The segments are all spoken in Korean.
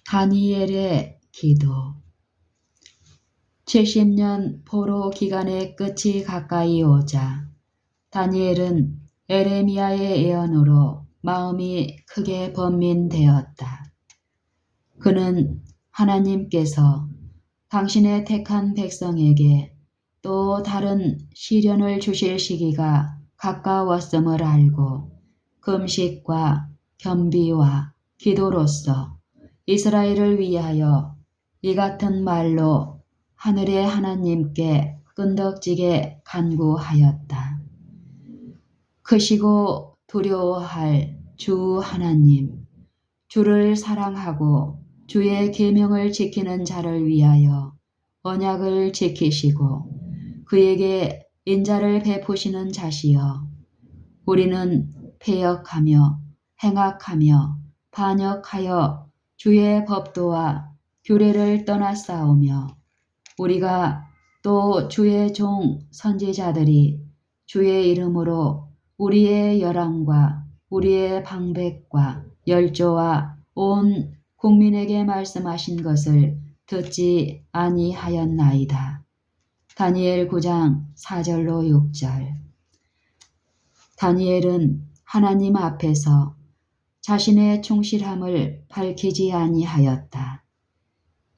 다니엘의 기도. 70년 포로 기간의 끝이 가까이 오자 다니엘은 에레미야의 예언으로 마음이 크게 번민되었다. 그는 하나님께서 당신의 택한 백성에게 또 다른 시련을 주실 시기가 가까웠음을 알고 금식과 겸비와 기도로써 이스라엘을 위하여 이 같은 말로 하늘의 하나님께 끈덕지게 간구하였다. 크시고 두려워할 주 하나님, 주를 사랑하고 주의 계명을 지키는 자를 위하여 언약을 지키시고 그에게 인자를 베푸시는 자시여, 우리는 패역하며 행악하며 반역하여 주의 법도와 규례를 떠나싸우며 우리가 또 주의 종 선지자들이 주의 이름으로 우리의 열왕과 우리의 방백과 열조와 온 국민에게 말씀하신 것을 듣지 아니하였나이다. 다니엘 9장 4절로 6절. 다니엘은 하나님 앞에서 자신의 충실함을 밝히지 아니하였다.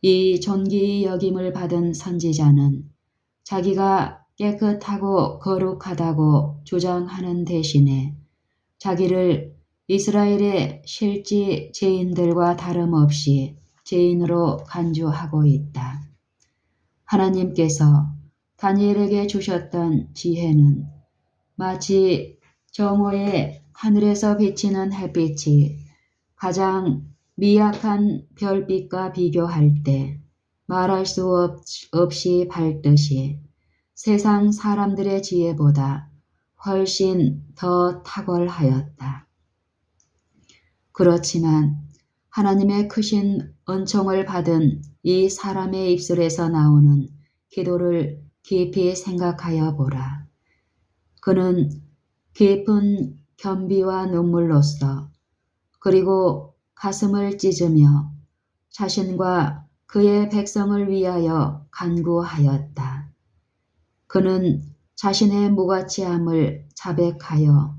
이 존귀 여김을 받은 선지자는 자기가 깨끗하고 거룩하다고 주장하는 대신에 자기를 이스라엘의 실지 죄인들과 다름없이 죄인으로 간주하고 있다. 하나님께서 다니엘에게 주셨던 지혜는 마치 정오에 하늘에서 비치는 햇빛이 가장 미약한 별빛과 비교할 때 말할 수 없이 밝듯이 세상 사람들의 지혜보다 훨씬 더 탁월하였다. 그렇지만 하나님의 크신 은총을 받은 이 사람의 입술에서 나오는 기도를 깊이 생각하여 보라. 그는 깊은 겸비와 눈물로써 그리고 가슴을 찢으며 자신과 그의 백성을 위하여 간구하였다. 그는 자신의 무가치함을 자백하여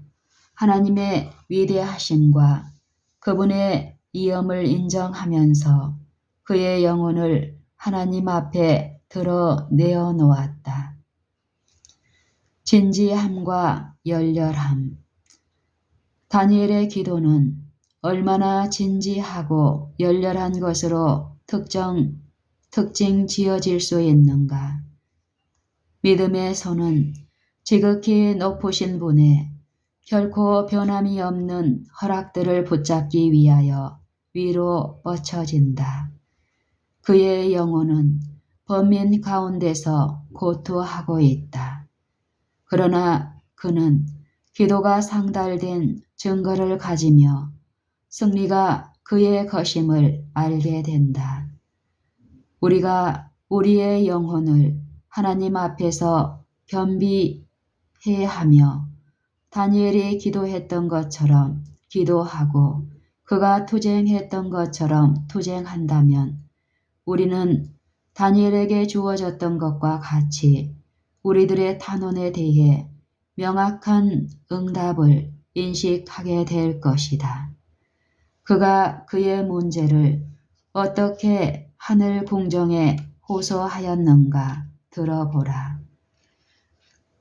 하나님의 위대하심과 그분의 이엄을 인정하면서 그의 영혼을 하나님 앞에 드러내어 놓았다. 진지함과 열렬함. 다니엘의 기도는 얼마나 진지하고 열렬한 것으로 특징 지어질 수 있는가. 믿음의 손은 지극히 높으신 분의 결코 변함이 없는 허락들을 붙잡기 위하여 위로 뻗쳐진다. 그의 영혼은 번민 가운데서 고투하고 있다. 그러나 그는 기도가 상달된 증거를 가지며 승리가 그의 것임을 알게 된다. 우리가 우리의 영혼을 하나님 앞에서 겸비해 하며 다니엘이 기도했던 것처럼 기도하고 그가 투쟁했던 것처럼 투쟁한다면 우리는 다니엘에게 주어졌던 것과 같이 우리들의 탄원에 대해 명확한 응답을 인식하게 될 것이다. 그가 그의 문제를 어떻게 하늘 궁정에 호소하였는가 들어보라.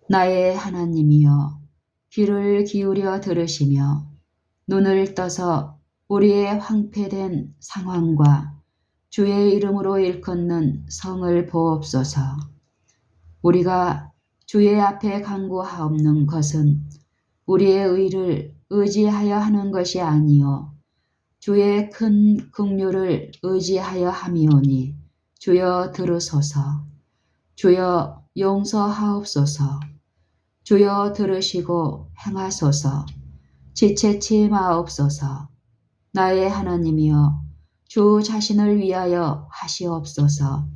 나의 하나님이여, 귀를 기울여 들으시며 눈을 떠서 우리의 황폐된 상황과 주의 이름으로 일컫는 성을 보옵소서. 우리가 주의 앞에 간구하옵는 것은 우리의 의를 의지하여 하는 것이 아니요 주의 큰 긍휼을 의지하여 함이오니 주여 들으소서. 주여 용서하옵소서. 주여 들으시고 행하소서. 지체치 마옵소서. 나의 하나님이여, 주 자신을 위하여 하시옵소서.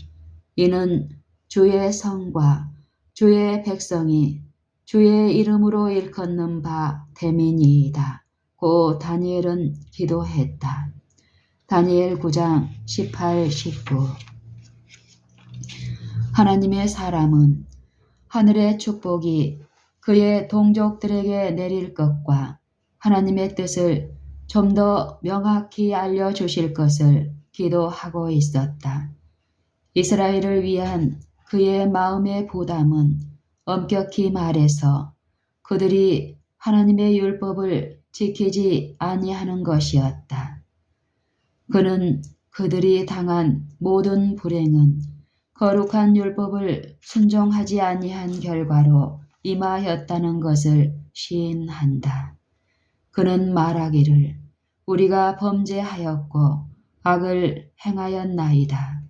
이는 주의 성과 주의 백성이 주의 이름으로 일컫는 바 됨이니이다. 고 다니엘은 기도했다. 다니엘 9장 18, 19. 하나님의 사람은 하늘의 축복이 그의 동족들에게 내릴 것과 하나님의 뜻을 좀 더 명확히 알려주실 것을 기도하고 있었다. 이스라엘을 위한 그의 마음의 부담은 엄격히 말해서 그들이 하나님의 율법을 지키지 아니하는 것이었다. 그는 그들이 당한 모든 불행은 거룩한 율법을 순종하지 아니한 결과로 임하였다는 것을 시인한다. 그는 말하기를 우리가 범죄하였고 악을 행하였나이다.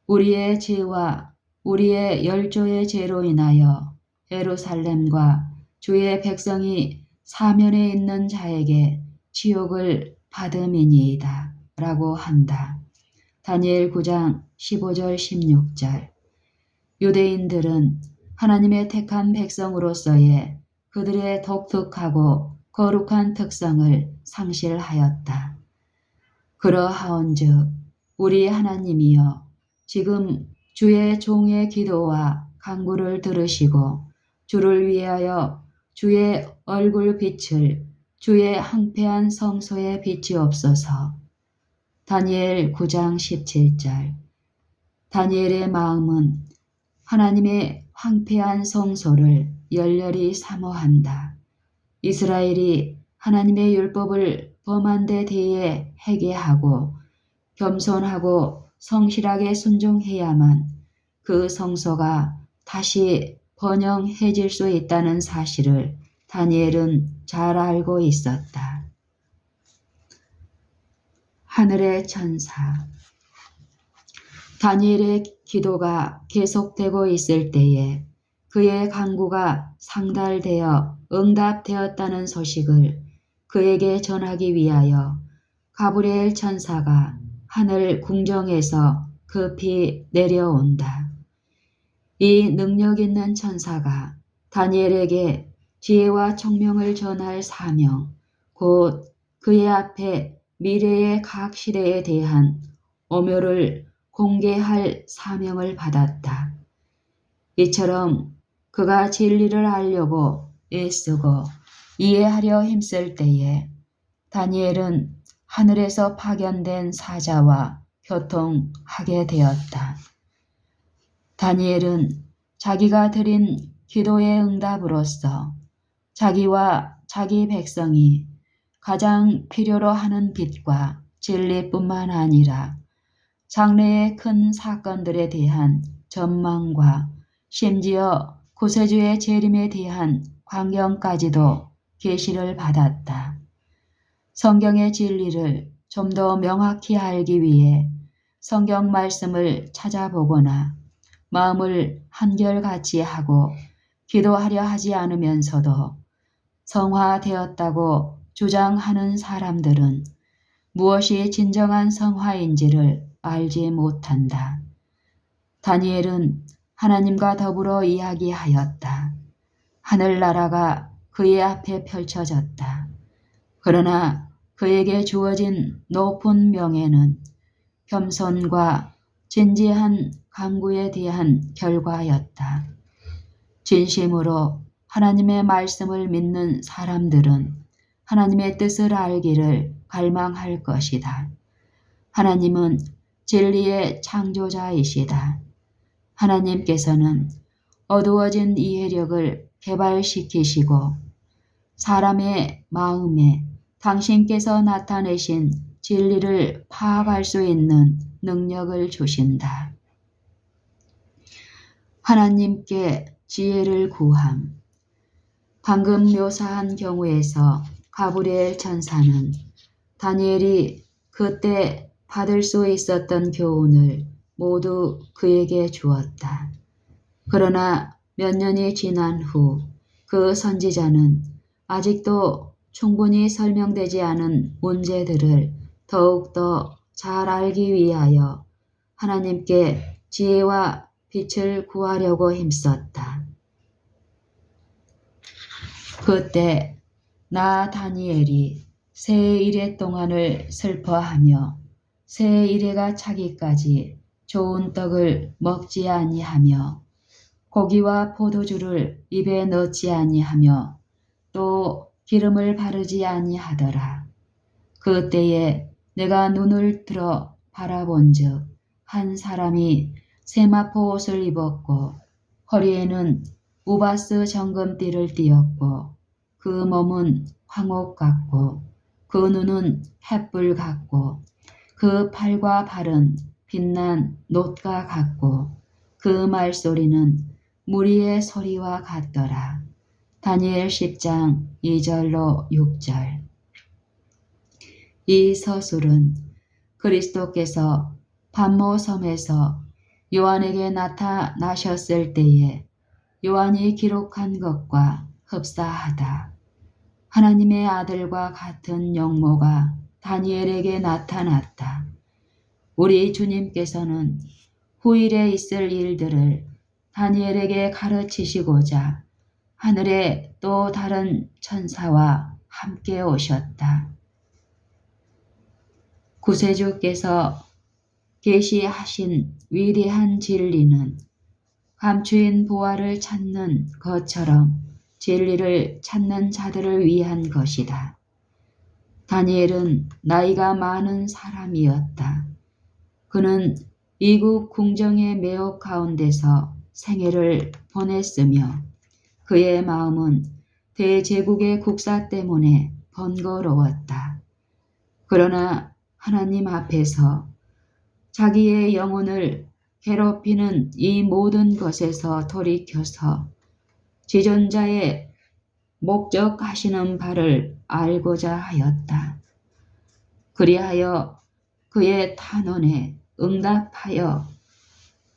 우리의 죄와 우리의 열조의 죄로 인하여 예루살렘과 주의 백성이 사면에 있는 자에게 치욕을 받음이니이다. 라고 한다. 다니엘 9장 15절 16절. 유대인들은 하나님의 택한 백성으로서의 그들의 독특하고 거룩한 특성을 상실하였다. 그러하온즉 우리 하나님이여 지금 주의 종의 기도와 간구를 들으시고 주를 위하여 주의 얼굴 빛을 주의 황폐한 성소에 비치옵소서. 다니엘 9장 17절. 다니엘의 마음은 하나님의 황폐한 성소를 열렬히 사모한다. 이스라엘이 하나님의 율법을 범한 데 대해 회개하고 겸손하고 성실하게 순종해야만 그 성소가 다시 번영해질 수 있다는 사실을 다니엘은 잘 알고 있었다. 하늘의 천사. 다니엘의 기도가 계속되고 있을 때에 그의 간구가 상달되어 응답되었다는 소식을 그에게 전하기 위하여 가브리엘 천사가 하늘 궁정에서 급히 내려온다. 이 능력 있는 천사가 다니엘에게 지혜와 총명을 전할 사명, 곧 그의 앞에 미래의 각 시대에 대한 오묘를 공개할 사명을 받았다. 이처럼 그가 진리를 알려고 애쓰고 이해하려 힘쓸 때에 다니엘은 하늘에서 파견된 사자와 교통하게 되었다. 다니엘은 자기가 드린 기도의 응답으로써 자기와 자기 백성이 가장 필요로 하는 빛과 진리뿐만 아니라 장래의 큰 사건들에 대한 전망과 심지어 구세주의 재림에 대한 광경까지도 계시를 받았다. 성경의 진리를 좀 더 명확히 알기 위해 성경 말씀을 찾아보거나 마음을 한결같이 하고 기도하려 하지 않으면서도 성화되었다고 주장하는 사람들은 무엇이 진정한 성화인지를 알지 못한다. 다니엘은 하나님과 더불어 이야기하였다. 하늘나라가 그의 앞에 펼쳐졌다. 그러나 그에게 주어진 높은 명예는 겸손과 진지한 간구에 대한 결과였다. 진심으로 하나님의 말씀을 믿는 사람들은 하나님의 뜻을 알기를 갈망할 것이다. 하나님은 진리의 창조자이시다. 하나님께서는 어두워진 이해력을 개발시키시고 사람의 마음에 당신께서 나타내신 진리를 파악할 수 있는 능력을 주신다. 하나님께 지혜를 구함. 방금 묘사한 경우에서 가브리엘 천사는 다니엘이 그때 받을 수 있었던 교훈을 모두 그에게 주었다. 그러나 몇 년이 지난 후 그 선지자는 아직도 충분히 설명되지 않은 문제들을 더욱더 잘 알기 위하여 하나님께 지혜와 빛을 구하려고 힘썼다. 그때 나 다니엘이 새 이래 동안을 슬퍼하며 새 이래가 차기까지 좋은 떡을 먹지 아니하며 고기와 포도주를 입에 넣지 아니하며 또 기름을 바르지 아니하더라. 그때에 내가 눈을 들어 바라본즉 한 사람이 세마포 옷을 입었고 허리에는 우바스 정금띠를 띠었고 그 몸은 황옥 같고 그 눈은 햇불 같고 그 팔과 발은 빛난 놋과 같고 그 말소리는 무리의 소리와 같더라. 다니엘 10장 2절로 6절. 이 서술은 그리스도께서 pat모섬에서 요한에게 나타나셨을 때에 요한이 기록한 것과 흡사하다. 하나님의 아들과 같은 영모가 다니엘에게 나타났다. 우리 주님께서는 후일에 있을 일들을 다니엘에게 가르치시고자 하늘에 또 다른 천사와 함께 오셨다. 구세주께서 계시하신 위대한 진리는 감추인 보화를 찾는 것처럼 진리를 찾는 자들을 위한 것이다. 다니엘은 나이가 많은 사람이었다. 그는 이국 궁정의 매혹 가운데서 생애를 보냈으며 그의 마음은 대제국의 국사 때문에 번거로웠다. 그러나 하나님 앞에서 자기의 영혼을 괴롭히는 이 모든 것에서 돌이켜서 지존자의 목적하시는 바를 알고자 하였다. 그리하여 그의 탄원에 응답하여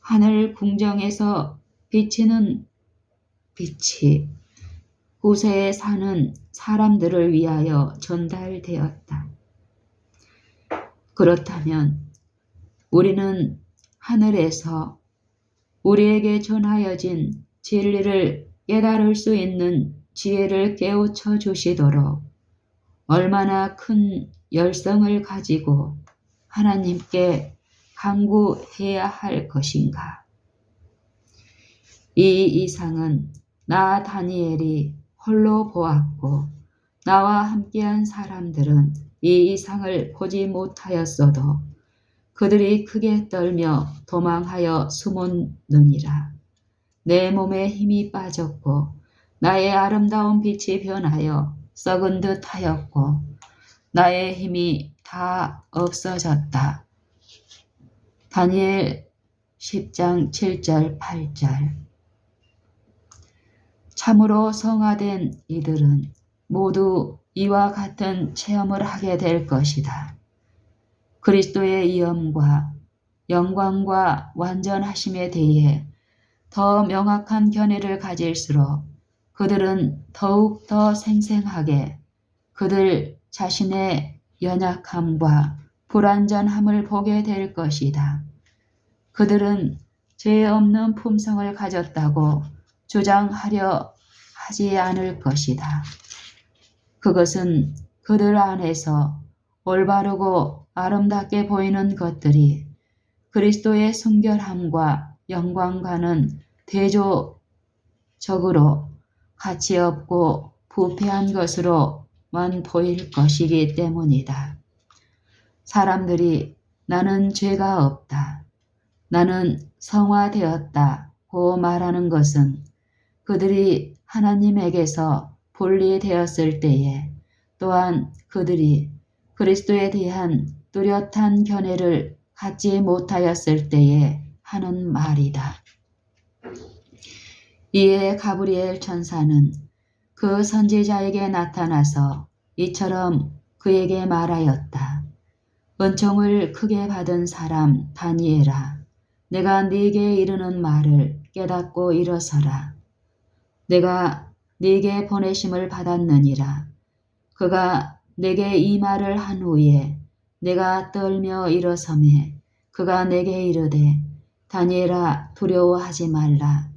하늘 궁정에서 비치는 빛이 구세에 사는 사람들을 위하여 전달되었다. 그렇다면 우리는 하늘에서 우리에게 전하여진 진리를 깨달을 수 있는 지혜를 깨우쳐 주시도록 얼마나 큰 열성을 가지고 하나님께 간구해야 할 것인가. 이 이상은 나 다니엘이 홀로 보았고 나와 함께한 사람들은 이 이상을 보지 못하였어도 그들이 크게 떨며 도망하여 숨었느니라. 내 몸에 힘이 빠졌고 나의 아름다운 빛이 변하여 썩은 듯 하였고 나의 힘이 다 없어졌다. 다니엘 10장 7절 8절. 참으로 성화된 이들은 모두 이와 같은 체험을 하게 될 것이다. 그리스도의 위엄과 영광과 완전하심에 대해 더 명확한 견해를 가질수록 그들은 더욱 더 생생하게 그들 자신의 연약함과 불완전함을 보게 될 것이다. 그들은 죄 없는 품성을 가졌다고 주장하려 하지 않을 것이다. 그것은 그들 안에서 올바르고 아름답게 보이는 것들이 그리스도의 순결함과 영광과는 대조적으로 가치 없고 부패한 것으로만 보일 것이기 때문이다. 사람들이 나는 죄가 없다, 나는 성화되었다고 말하는 것은 그들이 하나님에게서 분리되었을 때에 또한 그들이 그리스도에 대한 뚜렷한 견해를 갖지 못하였을 때에 하는 말이다. 이에 가브리엘 천사는 그 선지자에게 나타나서 이처럼 그에게 말하였다. 은총을 크게 받은 사람 다니엘아, 내가 네게 이르는 말을 깨닫고 일어서라. 내가 네게 보내심을 받았느니라. 그가 내게 이 말을 한 후에 내가 떨며 일어서매 그가 내게 이르되 다니엘아 두려워하지 말라.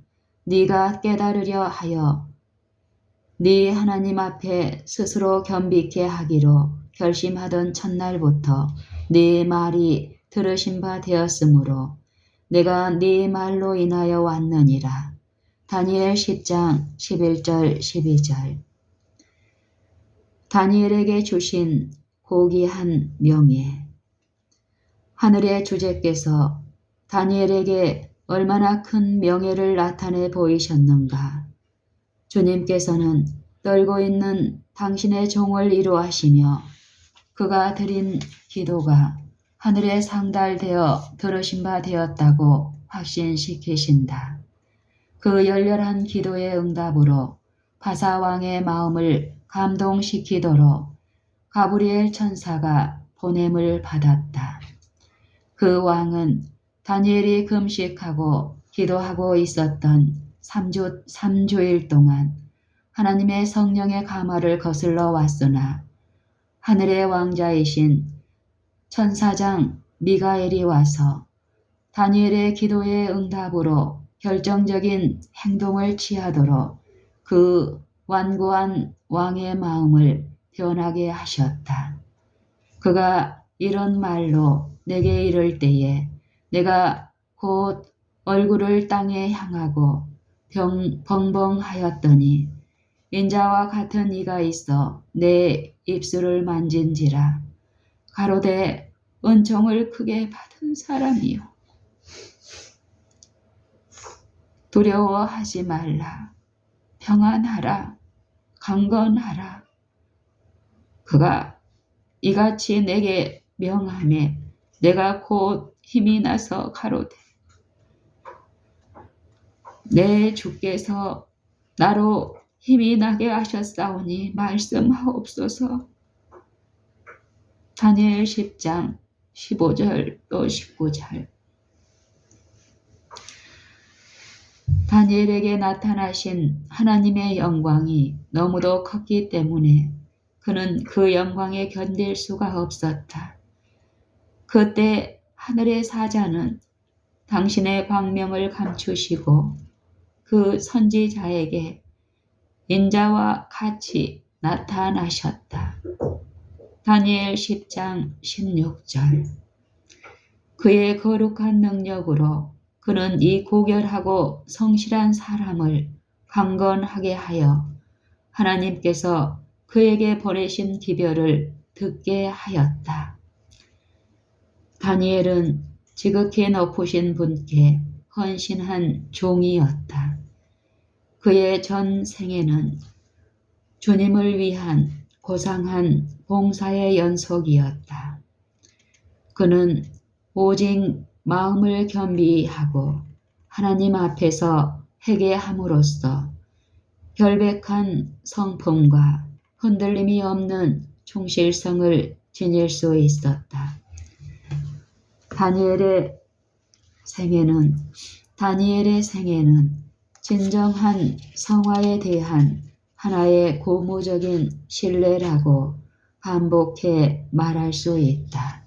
네가 깨달으려 하여 네 하나님 앞에 스스로 겸비케 하기로 결심하던 첫날부터 네 말이 들으신 바 되었으므로 내가 네 말로 인하여 왔느니라. 다니엘 10장 11절 12절. 다니엘에게 주신 고귀한 명예. 하늘의 주제께서 다니엘에게 얼마나 큰 명예를 나타내 보이셨는가. 주님께서는 떨고 있는 당신의 종을 위로하시며 그가 드린 기도가 하늘에 상달되어 들으신 바 되었다고 확신시키신다. 그 열렬한 기도의 응답으로 바사왕의 마음을 감동시키도록 가브리엘 천사가 보냄을 받았다. 그 왕은 다니엘이 금식하고 기도하고 있었던 3주일 동안 하나님의 성령의 감화를 거슬러 왔으나 하늘의 왕자이신 천사장 미가엘이 와서 다니엘의 기도의 응답으로 결정적인 행동을 취하도록 그 완고한 왕의 마음을 변하게 하셨다. 그가 이런 말로 내게 이를 때에 내가 곧 얼굴을 땅에 향하고 벙벙하였더니 인자와 같은 이가 있어 내 입술을 만진지라. 가로되 은총을 크게 받은 사람이요 두려워하지 말라. 평안하라. 강건하라. 그가 이같이 내게 명하매 내가 곧 힘이 나서 가로되 내 주께서 나로 힘이 나게 하셨사오니 말씀하옵소서. 다니엘 10장 15절 또 19절. 다니엘에게 나타나신 하나님의 영광이 너무도 컸기 때문에 그는 그 영광에 견딜 수가 없었다. 그때 하늘의 사자는 당신의 광명을 감추시고 그 선지자에게 인자와 같이 나타나셨다. 다니엘 10장 16절. 그의 거룩한 능력으로 그는 이 고결하고 성실한 사람을 강건하게 하여 하나님께서 그에게 보내신 기별을 듣게 하였다. 다니엘은 지극히 높으신 분께 헌신한 종이었다. 그의 전 생애는 주님을 위한 고상한 봉사의 연속이었다. 그는 오직 마음을 겸비히 하고 하나님 앞에서 회개함으로써 결백한 성품과 흔들림이 없는 충실성을 지닐 수 있었다. 다니엘의 생애는 진정한 성화에 대한 하나의 고무적인 신뢰라고 반복해 말할 수 있다.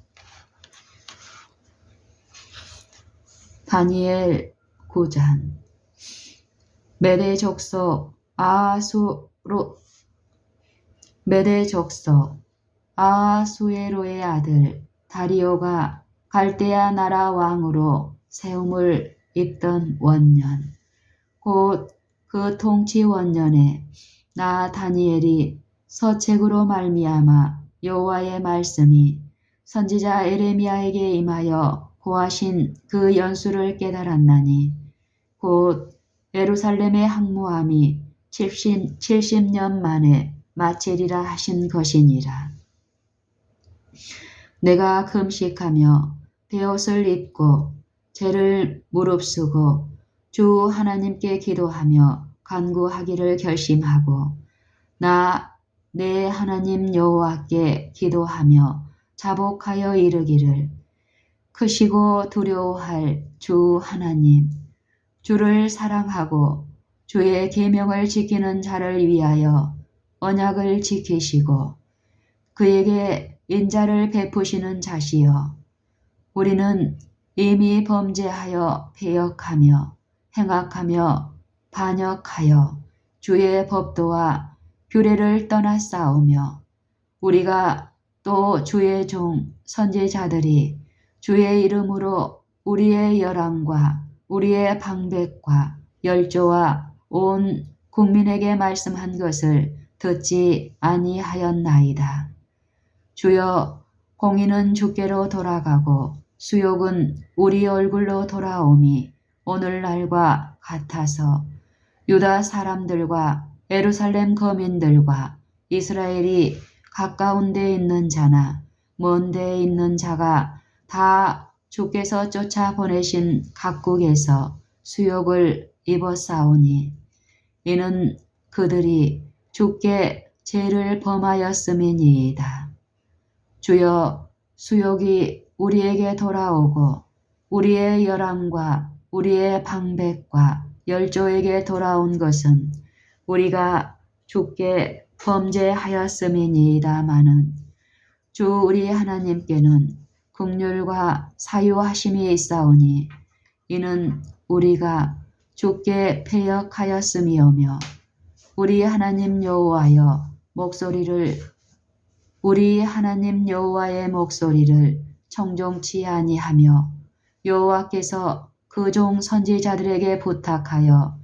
다니엘 9장. 메대 족속 아하수에로의 아들 다리오가 갈대아 나라 왕으로 세움을 입던 원년, 곧 그 통치 원년에 나 다니엘이 서책으로 말미암아 여호와의 말씀이 선지자 에레미야에게 임하여 고하신 그 연수를 깨달았나니 곧 예루살렘의 항모함이 70년 만에 마치리라 하신 것이니라. 내가 금식하며 베옷을 입고 죄를 무릅쓰고 주 하나님께 기도하며 간구하기를 결심하고 내 하나님 여호와께 기도하며 자복하여 이르기를 크시고 두려워할 주 하나님, 주를 사랑하고 주의 계명을 지키는 자를 위하여 언약을 지키시고 그에게 인자를 베푸시는 자시여, 우리는 이미 범죄하여 배역하며 행악하며 반역하여 주의 법도와 규례를 떠나 싸우며 우리가 또 주의 종 선지자들이 주의 이름으로 우리의 열왕과 우리의 방백과 열조와 온 국민에게 말씀한 것을 듣지 아니하였나이다. 주여, 공의는 주께로 돌아가고 수욕은 우리 얼굴로 돌아옴이 오늘날과 같아서 유다 사람들과 예루살렘 거민들과 이스라엘이 가까운 데 있는 자나 먼 데에 있는 자가 다 주께서 쫓아보내신 각국에서 수욕을 입었사오니 이는 그들이 주께 죄를 범하였음이니이다. 주여, 수욕이 우리에게 돌아오고 우리의 열왕과 우리의 방백과 열조에게 돌아온 것은 우리가 주께 범죄하였음이니이다마는 주 우리 하나님께는 긍휼과 사유하심이 있사오니 이는 우리가 주께 패역하였음이오며 우리 하나님 여호와의 목소리를 청종치 아니하며 여호와께서 그 종 선지자들에게 부탁하여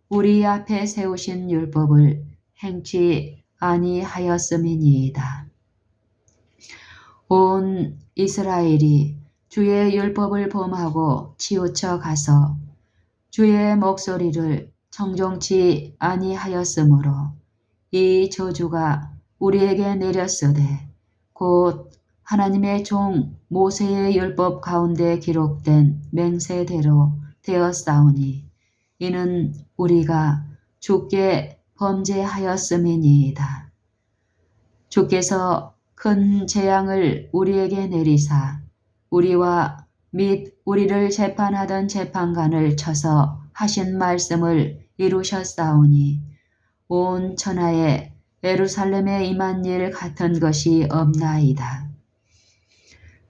우리 앞에 세우신 율법을 행치 아니하였음이니이다. 온 이스라엘이 주의 율법을 범하고 치우쳐 가서 주의 목소리를 청종치 아니하였으므로 이 저주가 우리에게 내렸으되 곧 하나님의 종 모세의 율법 가운데 기록된 맹세대로 되었사오니 이는 우리가 주께 범죄하였음이니이다. 주께서 큰 재앙을 우리에게 내리사 우리와 및 우리를 재판하던 재판관을 쳐서 하신 말씀을 이루셨사오니 온 천하에 예루살렘에 임한 일 같은 것이 없나이다.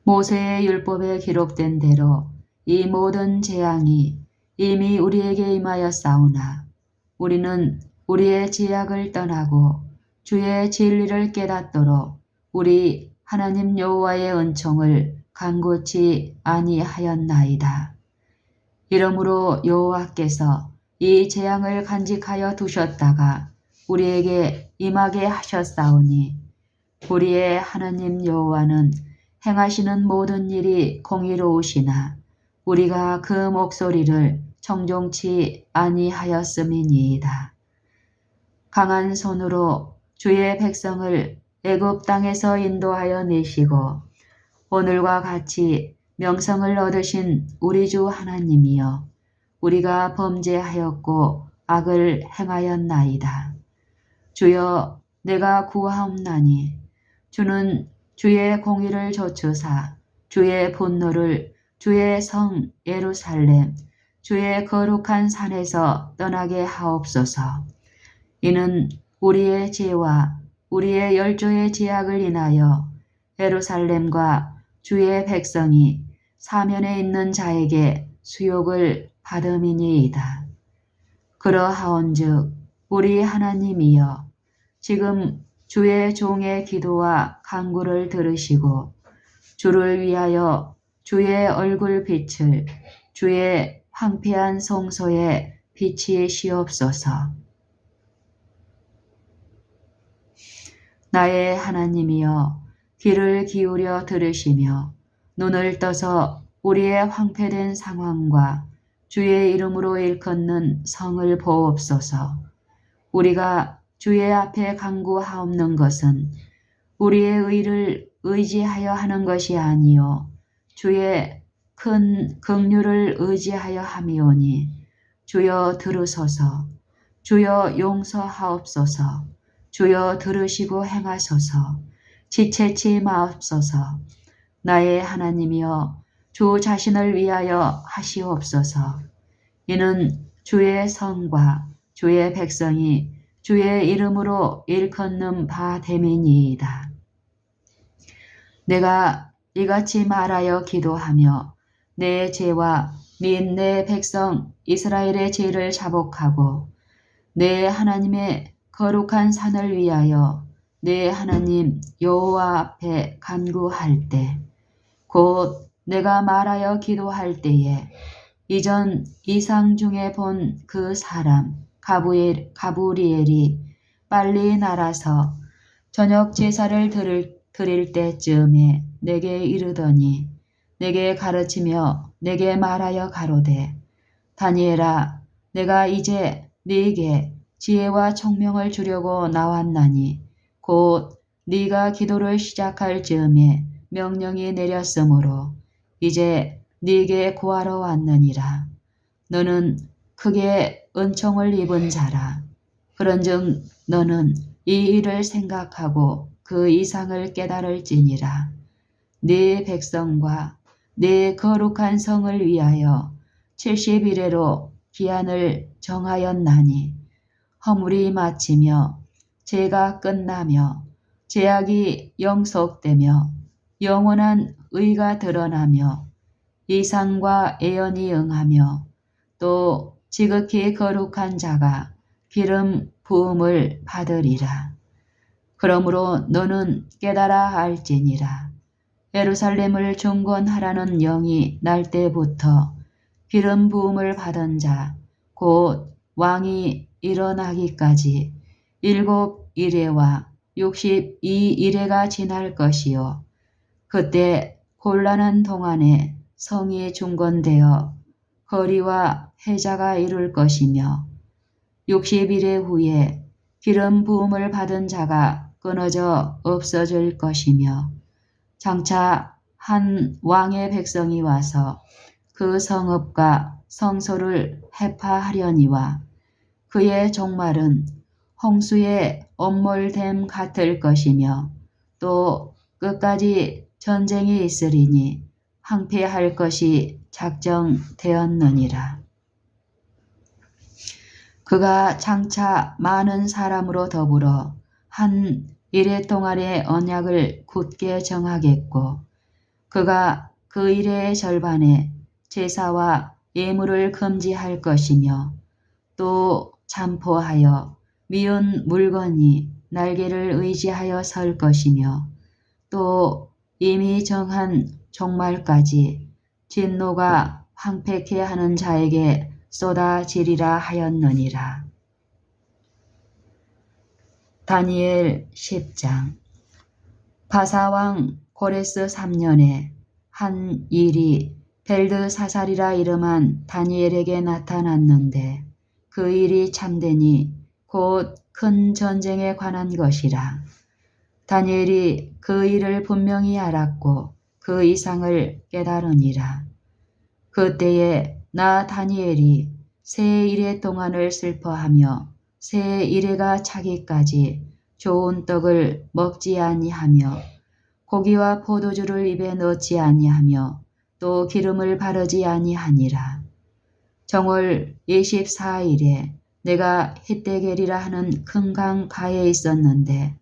모세의 율법에 기록된 대로 이 모든 재앙이 이미 우리에게 임하였사오나 우리는 우리의 죄악을 떠나고 주의 진리를 깨닫도록 우리 하나님 여호와의 은총을 간구치 아니하였나이다. 이러므로 여호와께서 이 재앙을 간직하여 두셨다가 우리에게 임하게 하셨사오니 우리의 하나님 여호와는 행하시는 모든 일이 공의로우시나 우리가 그 목소리를 청종치 아니하였음이니이다. 강한 손으로 주의 백성을 애굽 땅에서 인도하여 내시고 오늘과 같이 명성을 얻으신 우리 주 하나님이여 우리가 범죄하였고 악을 행하였나이다. 주여, 내가 구하옵나니 주는 주의 공의를 좇으사 주의 분노를 주의 성 예루살렘 주의 거룩한 산에서 떠나게 하옵소서. 이는 우리의 죄와 우리의 열조의 죄악을 인하여 예루살렘과 주의 백성이 사면에 있는 자에게 수욕을 받음이니이다. 그러하온즉 우리 하나님이여 지금 주의 종의 기도와 간구를 들으시고 주를 위하여 주의 얼굴 빛을 주의 황폐한 성소에 비치시옵소서. 나의 하나님이여 귀를 기울여 들으시며 눈을 떠서 우리의 황폐된 상황과 주의 이름으로 일컫는 성을 보옵소서. 우리가 주의 앞에 간구하옵는 것은 우리의 의를 의지하여 하는 것이 아니요 주의 큰 긍휼을 의지하여 함이오니 주여 들으소서. 주여 용서하옵소서. 주여 들으시고 행하소서. 지체치 마옵소서. 나의 하나님이여 주 자신을 위하여 하시옵소서. 이는 주의 성과 주의 백성이 주의 이름으로 일컫는 바 됨이니이다. 내가 이같이 말하여 기도하며 내 죄와 및 내 백성 이스라엘의 죄를 자복하고 내 하나님의 거룩한 산을 위하여 내 하나님 여호와 앞에 간구할 때, 곧 내가 말하여 기도할 때에 이전 이상 중에 본 그 사람 가브리엘이 빨리 날아서 저녁 제사를 드릴 때쯤에 내게 이르더니 내게 가르치며 내게 말하여 가로되, 다니엘아, 내가 이제 네게 지혜와 총명을 주려고 나왔나니 곧 네가 기도를 시작할 즈음에 명령이 내렸으므로 이제 네게 구하러 왔느니라. 너는 크게 은총을 입은 자라. 그런즉 너는 이 일을 생각하고 그 이상을 깨달을지니라. 네 백성과 네 거룩한 성을 위하여 70일에로 기한을 정하였나니 허물이 마치며 죄가 끝나며 죄악이 영속되며 영원한 의가 드러나며 이상과 예언이 응하며 또 지극히 거룩한 자가 기름 부음을 받으리라. 그러므로 너는 깨달아 알지니라. 예루살렘을 중건하라는 영이 날 때부터 기름 부음을 받은 자 곧 왕이 일어나기까지 7일에와 62일에가 지날 것이요. 그때 곤란한 동안에 성이 중건되어 거리와 해자가 이룰 것이며 60일의 후에 기름 부음을 받은 자가 끊어져 없어질 것이며 장차 한 왕의 백성이 와서 그 성읍과 성소를 해파하려니와 그의 종말은 홍수의 엄몰됨 같을 것이며 또 끝까지 전쟁이 있으리니 항폐할 것이 작정되었느니라. 그가 장차 많은 사람으로 더불어 한 일해 동안의 언약을 굳게 정하겠고 그가 그 일의 절반에 제사와 예물을 금지할 것이며 또 잠포하여 미운 물건이 날개를 의지하여 설 것이며 또 이미 정한 종말까지 진노가 황폐케 하는 자에게 쏟아지리라 하였느니라. 다니엘 10장. 바사왕 고레스 3년에 한 일이 벨드사살이라 이름한 다니엘에게 나타났는데 그 일이 참되니 곧 큰 전쟁에 관한 것이라. 다니엘이 그 일을 분명히 알았고 그 이상을 깨달으니라. 그때에 나 다니엘이 새 일해 동안을 슬퍼하며 새 일해가 차기까지 좋은 떡을 먹지 아니하며 고기와 포도주를 입에 넣지 아니하며 또 기름을 바르지 아니하니라. 정월 24일에 내가 히데겔이라 하는 큰 강 가에 있었는데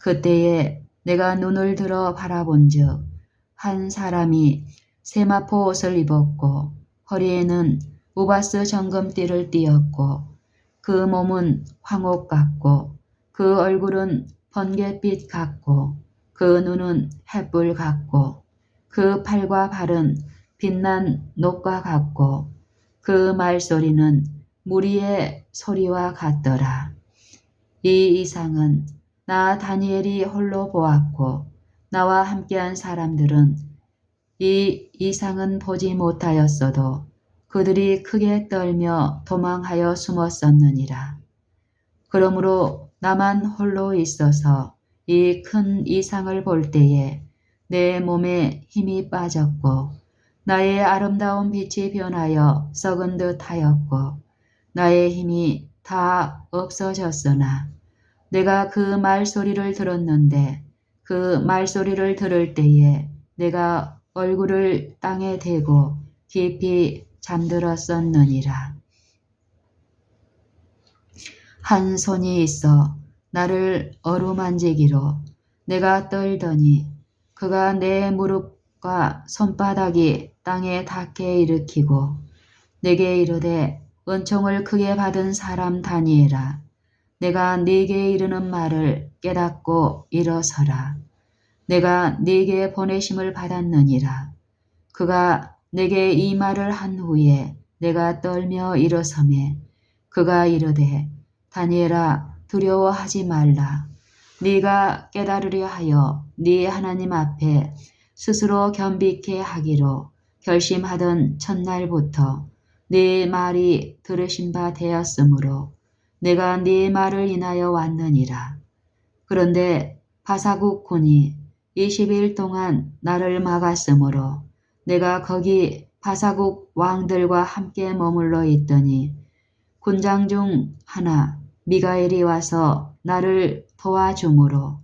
그때에 내가 눈을 들어 바라본즉 한 사람이 세마포 옷을 입었고 허리에는 우바스 정금띠를 띠었고 그 몸은 황옥 같고 그 얼굴은 번갯빛 같고 그 눈은 햇불 같고 그 팔과 발은 빛난 녹과 같고 그 말소리는 무리의 소리와 같더라. 이 이상은 나 다니엘이 홀로 보았고 나와 함께한 사람들은 이 이상은 보지 못하였어도 그들이 크게 떨며 도망하여 숨었었느니라. 그러므로 나만 홀로 있어서 이 큰 이상을 볼 때에 내 몸에 힘이 빠졌고 나의 아름다운 빛이 변하여 썩은 듯 하였고 나의 힘이 다 없어졌으나 내가 그 말소리를 들었는데 그 말소리를 들을 때에 내가 얼굴을 땅에 대고 깊이 잠들었었느니라. 한 손이 있어 나를 어루만지기로 내가 떨더니 그가 내 무릎과 손바닥이 땅에 닿게 일으키고 내게 이르되 은총을 크게 받은 사람 다니엘아 내가 네게 이르는 말을 깨닫고 일어서라. 내가 네게 보내심을 받았느니라. 그가 내게 이 말을 한 후에 내가 떨며 일어서매 그가 이르되 다니엘아 두려워하지 말라. 네가 깨달으려 하여 네 하나님 앞에 스스로 겸비케 하기로 결심하던 첫날부터 네 말이 들으신 바 되었으므로 내가 네 말을 인하여 왔느니라. 그런데 바사국군이 20일 동안 나를 막았으므로 내가 거기 바사국 왕들과 함께 머물러 있더니 군장 중 하나 미가엘이 와서 나를 도와주므로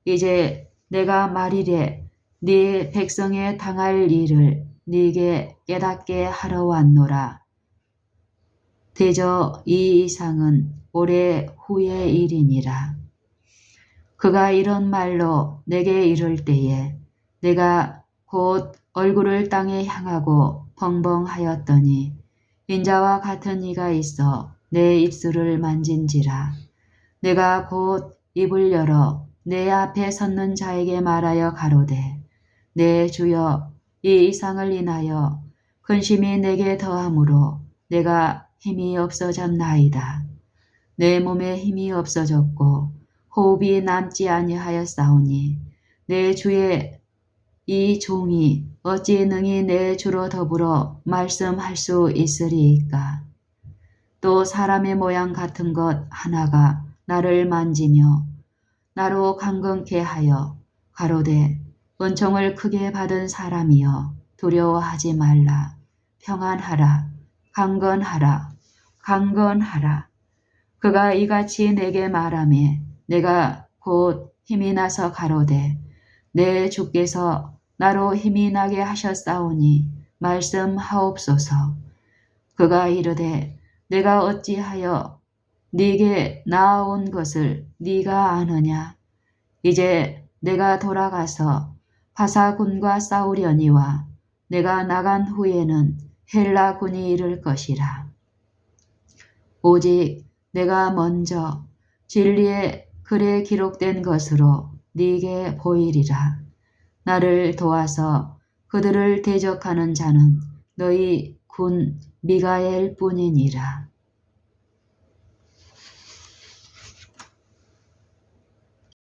이제 내가 말이래 네 백성에 당할 일을 네게 깨닫게 하러 왔노라. 대저 이 이상은 오래 후의 일이니라. 그가 이런 말로 내게 이를 때에 내가 곧 얼굴을 땅에 향하고 벙벙하였더니 인자와 같은 이가 있어 내 입술을 만진지라. 내가 곧 입을 열어 내 앞에 섰는 자에게 말하여 가로되 내 주여 이 이상을 인하여 근심이 내게 더하므로 내가 힘이 없어졌나이다. 내 몸에 힘이 없어졌고 호흡이 남지 아니하였사오니 내 주의 이 종이 어찌 능히 내 주로 더불어 말씀할 수 있으리이까. 또 사람의 모양 같은 것 하나가 나를 만지며 나로 강건케 하여 가로되 은총을 크게 받은 사람이여 두려워하지 말라. 평안하라. 강건하라. 강건하라. 그가 이같이 내게 말하매 내가 곧 힘이 나서 가로되 내 주께서 나로 힘이 나게 하셨사오니 말씀하옵소서. 그가 이르되 내가 어찌하여 네게 나아온 것을 네가 아느냐. 이제 내가 돌아가서 바사군과 싸우려니와 내가 나간 후에는 헬라군이 이를 것이라. 오직 내가 먼저 진리의 글에 기록된 것으로 네게 보이리라. 나를 도와서 그들을 대적하는 자는 너희 군 미가엘 뿐이니라.